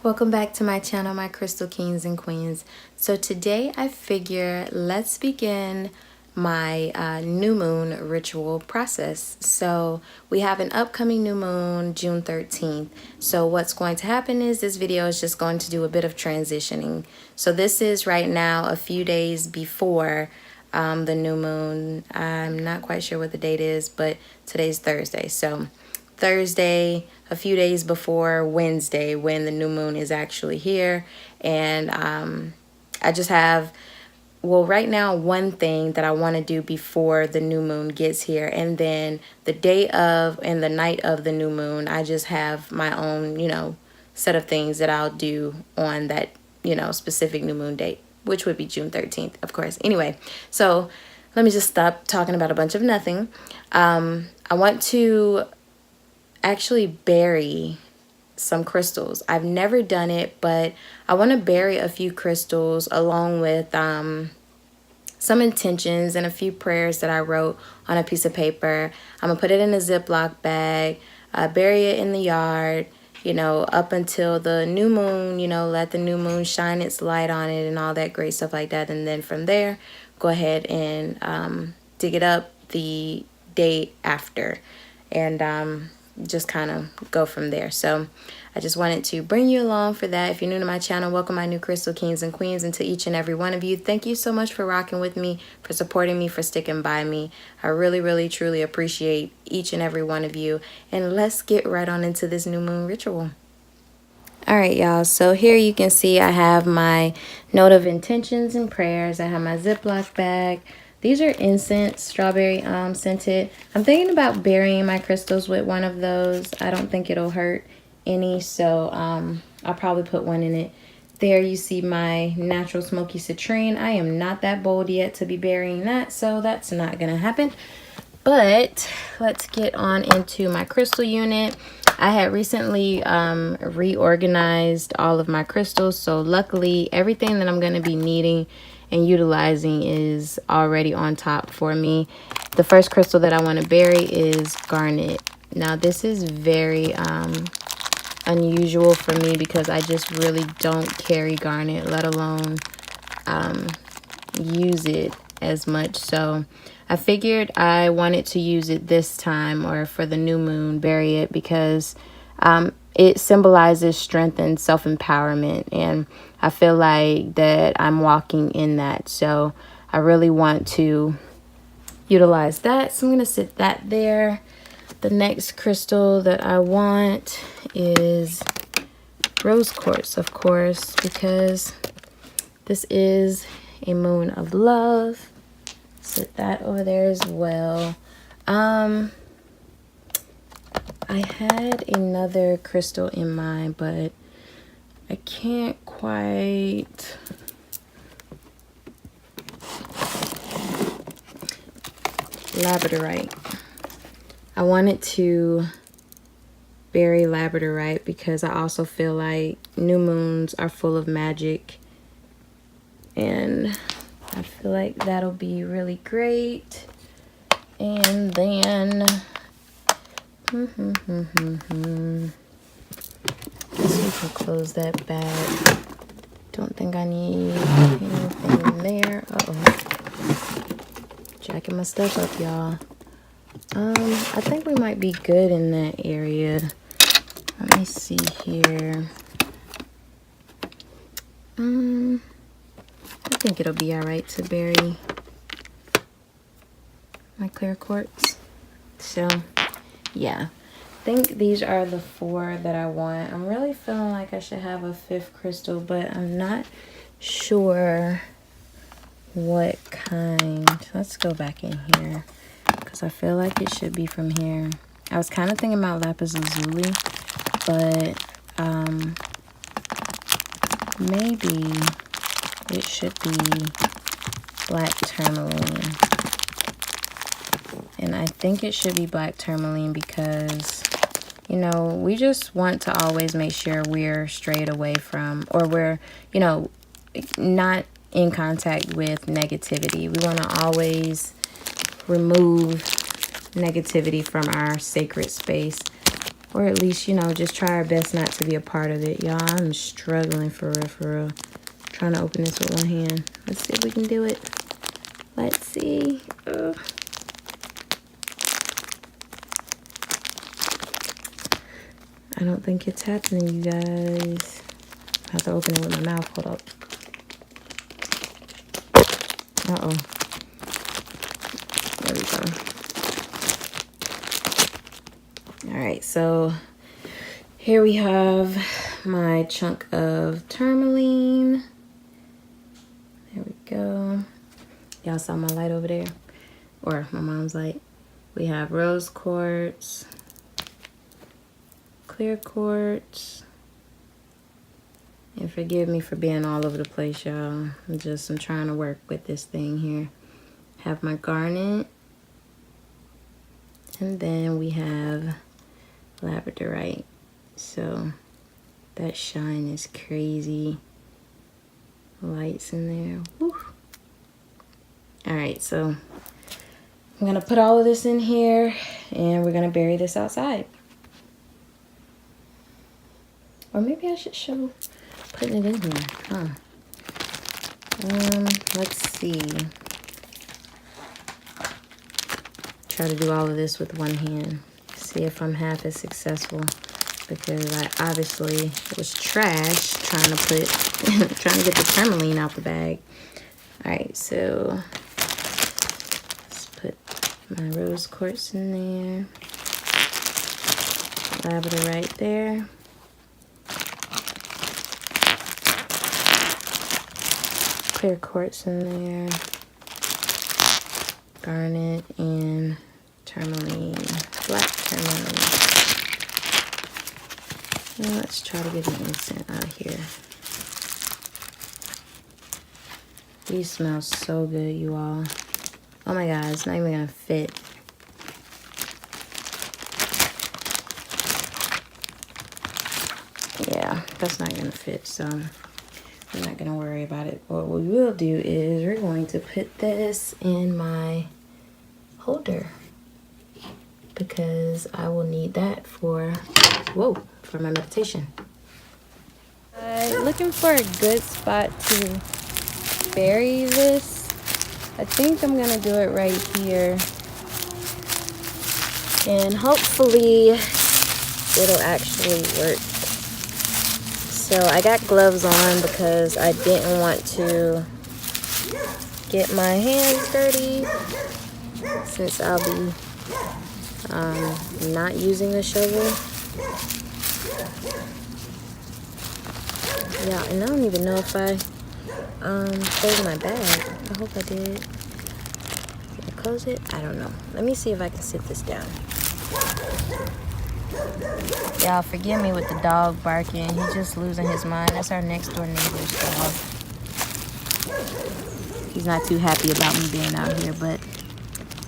Welcome back to my channel, my crystal kings and queens. So today I figure let's begin my new moon ritual process. So we have an upcoming new moon June 13th. So what's going to happen is this video is just going to do a bit of transitioning. So this is right now a few days before the new moon. I'm not quite sure what the date is, but today's Thursday. So Thursday, a few days before Wednesday when the new moon is actually here. And I just have, well, right now, one thing that I want to do before the new moon gets here. And then the day of and the night of the new moon, I just have my own, set of things that I'll do on that, specific new moon date, which would be June 13th, of course. Anyway, so let me just stop talking about a bunch of nothing. I want to actually bury some crystals. I've never done it, but I want to bury a few crystals along with some intentions and a few prayers that I wrote on a piece of paper. I'm gonna put it in a Ziploc bag, bury it in the yard, up until the new moon, let the new moon shine its light on it and all that great stuff like that. And then from there, go ahead and dig it up the day after. And just kind of go from there. So I just wanted to bring you along for that. If you're new to my channel, welcome my new crystal kings and queens, and to each and every one of you, thank you so much for rocking with me, for supporting me, for sticking by me. I really, really, truly appreciate each and every one of you. And let's get right on into this new moon ritual. All right, y'all. So here you can see I have my note of intentions and prayers. I have my Ziploc bag. These are incense, strawberry scented. I'm thinking about burying my crystals with one of those. I don't think it'll hurt any, so I'll probably put one in it. There you see my natural smoky citrine. I am not that bold yet to be burying that, so that's not gonna happen. But let's get on into my crystal unit. I had recently reorganized all of my crystals, so luckily everything that I'm gonna be needing and utilizing is already on top for me. The first crystal that I want to bury is garnet. Now this is very unusual for me because I just really don't carry garnet, let alone use it as much. So I figured I wanted to use it this time, or for the new moon, bury it, because it symbolizes strength and self-empowerment, and I feel like that I'm walking in that. So I really want to utilize that. So I'm going to sit that there. The next crystal that I want is rose quartz, of course, because this is a moon of love. Sit that over there as well. I had another crystal in mind, but I can't quite. Labradorite. I wanted to bury labradorite because I also feel like new moons are full of magic, and I feel like that'll be really great. And then guess we can close that bag. Don't think I need anything in there. Jacking my stuff up, y'all. I think we might be good in that area. Let me see here. I think it'll be all right to bury my clear quartz. So yeah, I think these are the 4 that I want. I'm really feeling like I should have a 5th crystal, but I'm not sure what kind. Let's go back in here because I feel like it should be from here. I was kind of thinking about lapis lazuli, but maybe it should be black tourmaline. And I think it should be black tourmaline because, we just want to always make sure we're strayed away from, or we're, not in contact with negativity. We want to always remove negativity from our sacred space. Or at least, you know, just try our best not to be a part of it. Y'all, I'm struggling for real. Trying to open this with one hand. Let's see if we can do it. Let's see. I don't think it's happening, you guys. I have to open it with my mouth. Hold up. Uh-oh. There we go. All right, so here we have my chunk of tourmaline. There we go. Y'all saw my light over there? Or my mom's light. We have rose quartz, clear quartz, and forgive me for being all over the place, y'all. I'm trying to work with this thing here. Have my garnet, and then we have labradorite. So that shine is crazy. Lights in there. Woo. All right, so I'm gonna put all of this in here, and we're gonna bury this outside. Or maybe I should show putting it in here, huh? Let's see. Try to do all of this with one hand. See if I'm half as successful, because I obviously was trash trying to get the tourmaline out the bag. All right, so let's put my rose quartz in there. Labradorite there. Clear quartz in there, garnet, and tourmaline, black tourmaline. Now let's try to get an incense out here. These smell so good, you all. Oh my God, it's not even gonna fit. Yeah, that's not gonna fit, so we're not gonna worry about it. What we will do is we're going to put this in my holder, because I will need that for my meditation. Looking for a good spot to bury this. I think I'm gonna do it right here, and hopefully it'll actually work. So I got gloves on because I didn't want to get my hands dirty, since I'll be not using a shovel. Yeah, and I don't even know if I closed my bag. I hope I did. Did I close it? I don't know. Let me see if I can sit this down. Y'all, forgive me with the dog barking. He's just losing his mind. That's our next door neighbor's dog. He's not too happy about me being out here, but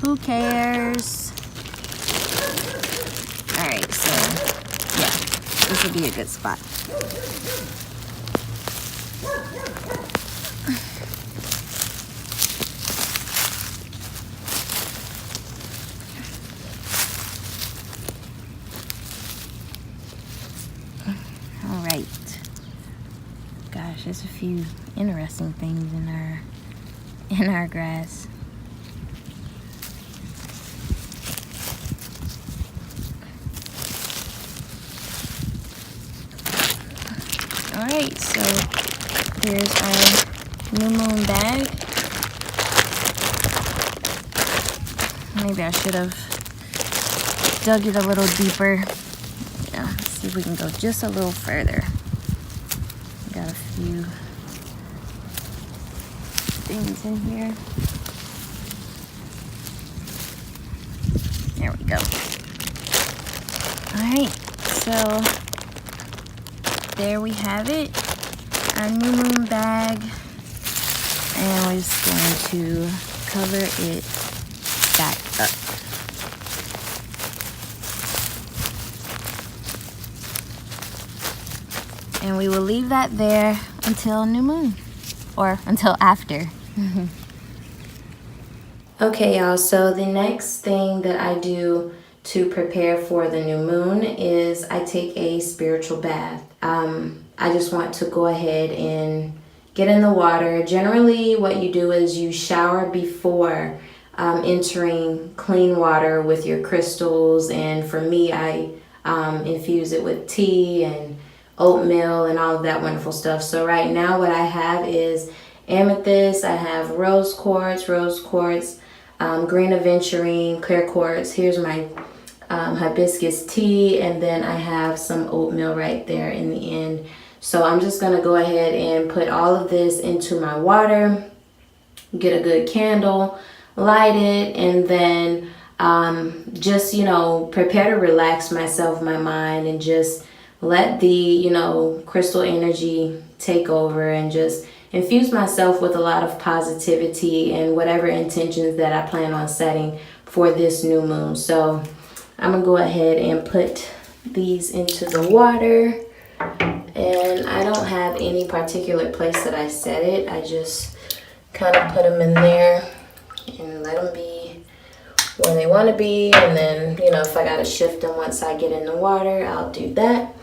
who cares? Alright, so yeah, this would be a good spot. Gosh, there's a few interesting things in our grass. All right, so here's our new moon bag. Maybe I should have dug it a little deeper. Yeah, let's see if we can go just a little further. Got a few things in here. There we go. All right, so there we have it, our new moon bag, and we're just going to cover it back up. And we will leave that there until new moon, or until after. Okay, y'all, so the next thing that I do to prepare for the new moon is I take a spiritual bath. I just want to go ahead and get in the water. Generally, what you do is you shower before entering clean water with your crystals. And for me, I infuse it with tea and oatmeal and all of that wonderful stuff. So right now what I have is amethyst, I have rose quartz, green aventurine, clear quartz. Here's my hibiscus tea, and then I have some oatmeal right there in the end. So I'm just going to go ahead and put all of this into my water, get a good candle, light it, and then just, prepare to relax myself, my mind, and just let the, crystal energy take over and just infuse myself with a lot of positivity and whatever intentions that I plan on setting for this new moon. So I'm going to go ahead and put these into the water. And I don't have any particular place that I set it. I just kind of put them in there and let them be where they want to be. And then, if I got to shift them once I get in the water, I'll do that.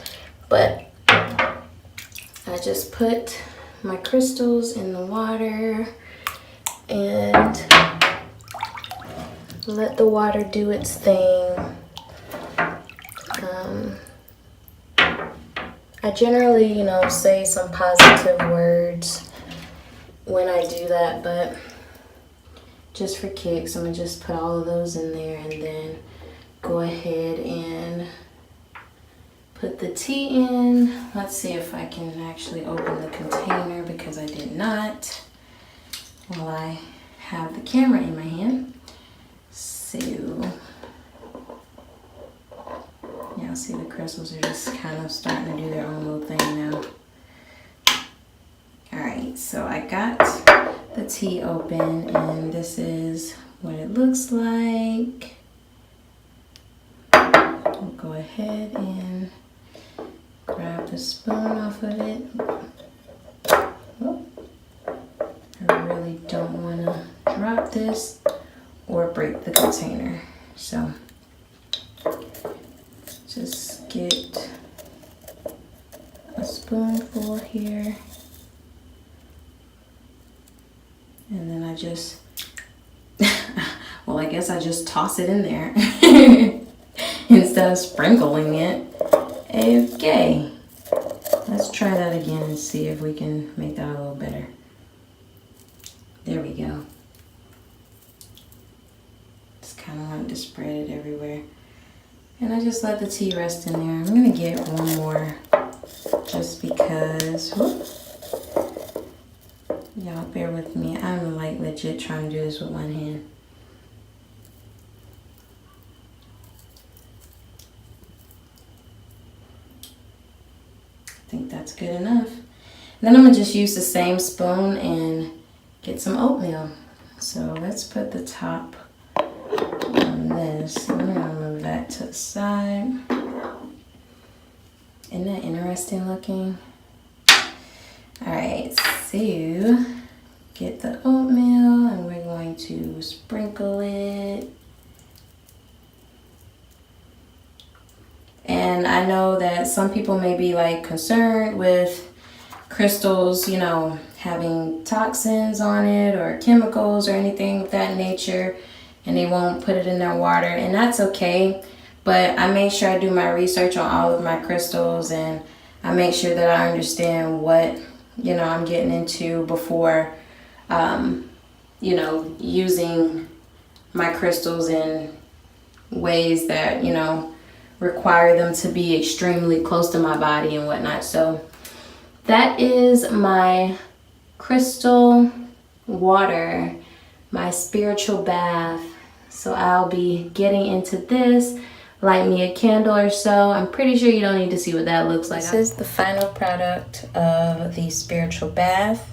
But I just put my crystals in the water and let the water do its thing. I generally, say some positive words when I do that, but just for kicks, I'm going to just put all of those in there and then go ahead and put the tea in. Let's see if I can actually open the container because I did not while I have the camera in my hand. So, yeah, see the crystals are just kind of starting to do their own little thing now. Alright, so I got the tea open and this is what it looks like. I'll go ahead and grab the spoon off of it. Oh, I really don't want to drop this or break the container. So just get a spoonful here. And then I just, well, I guess I just toss it in there instead of sprinkling it. Okay, let's try that again and see if we can make that a little better. There we go. Just kind of want to spread it everywhere. And I just let the tea rest in there. I'm going to get one more just because. Whoop. Y'all bear with me. I'm like legit trying to do this with one hand. I think that's good enough. Then I'm going to just use the same spoon and get some oatmeal. So let's put the top on this. I'm going to move that to the side. Isn't that interesting looking? Alright, so get the oatmeal and we're going to sprinkle it. And I know that some people may be like concerned with crystals, having toxins on it or chemicals or anything of that nature, and they won't put it in their water, and that's okay. But I make sure I do my research on all of my crystals, and I make sure that I understand what I'm getting into before using my crystals in ways that require them to be extremely close to my body and whatnot. So that is my crystal water, my spiritual bath. So I'll be getting into this. Light me a candle or so. I'm pretty sure you don't need to see what that looks like. This is the final product of the spiritual bath.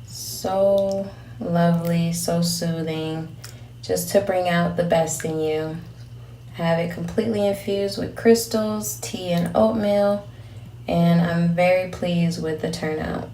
So lovely, so soothing, just to bring out the best in you. I have it completely infused with crystals, tea, and oatmeal, and I'm very pleased with the turnout.